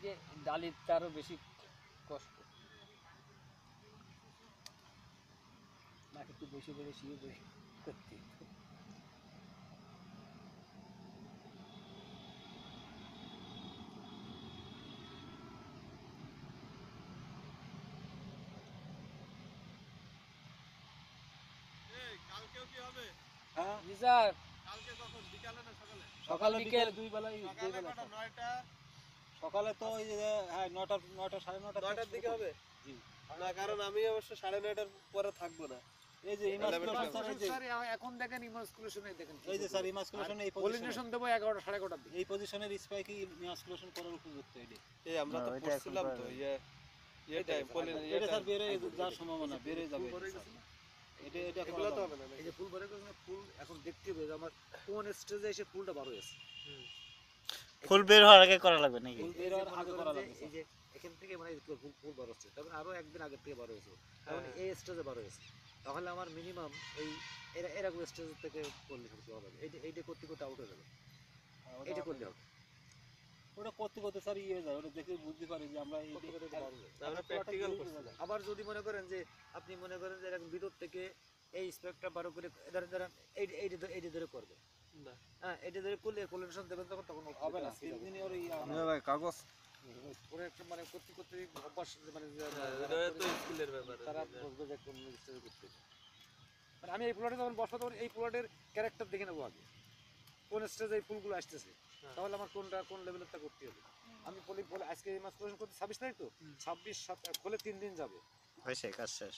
যে ডালির তারও বেশি কষ্ট। মাকে একটু বসে বসে শুয়ে বসে করতে। কালকেও কি হবে? হ্যাঁ জি স্যার, কালকে কখন? বিকালে না সকালে? সকাল বিকেল দুই বেলায় সকালে কটা? 9টা? সকালে তো ওই যে হ্যাঁ 9টা 9:30 9টার দিকে হবে? জি। না, কারণ আমি অবশ্য 9:30টার পরে থাকবো না। এই যে ইমাসকুলেশন স্যার, এই যে স্যার এখন দেখেন ইমাসকুলেশনে দেখেন এই যে স্যার ইমাসকুলেশন এই পলিনেশন দেবো 11টা 11:30টার দিকে। এই পজিশনের স্পাইকি ইমাসকুলেশন করার উপযুক্ত এটি। এই আমরা তো পড়ছিলাম তো ইয়ে টাইম এটা স্যার বেড়ে যাওয়ার সম্ভাবনা বেড়ে যাবে। এটা এগুলো তো হবে না। এই যে ফুল ভরে গেছে, ফুল এখন দেখতে হবে যে আমার কোন স্টেজে এসে ফুলটা বার হয়েছে। ফুল বের হওয়ার আগে করা লাগবে নাকি? ফুল বের হওয়ার আগে করা লাগবে। এই যে এখান থেকে মানে ফুল বার হচ্ছে, তখন আরো একদিন আগে থেকে বার হয়েছে, তখন এই স্টেজে বার হয়েছে, তাহলে আমার মিনিমাম এই এরকম স্টেজ থেকে করলে শুরু হবে। এইটা করতে করতে আউট হয়ে যাবে, এইটা করলে হবে। ওটা করতে করতে স্যার ইয়ে যায়, ওটা দেখে বুঝতে পারি যে আমরা এই আমরা প্র্যাকটিক্যাল করছি। আবার যদি মনে করেন যে আপনি মনে করেন যে এরকম ভিতর থেকে এই স্পেকটা বার করে ধরেন এইটা ধরে করবে না, হ্যাঁ, এটা ধরে করলে পলিনেশন দেবেন তখন হবে না। তিন ওর ভাই কাগজ ওরা একটা মানে করতে করতে অভ্যাস মানে এটা তো স্কিলের ব্যাপার। তারা বলবে যে কোন স্টেজে করতে হবে। মানে আমি এই প্লটে যখন বসবো তখন এই প্লটের ক্যারেক্টার দেখে নেবো আগে, কোন স্টেজে এই ফুলগুলো আসতেছে, তাহলে আমার কোন লেভেলেরটা করতে হবে। আমি আজকে এই মাস করতে 26 তারিখ তো, 26 খোলে 3 দিন যাবে। হয়েছে কাজ শেষ।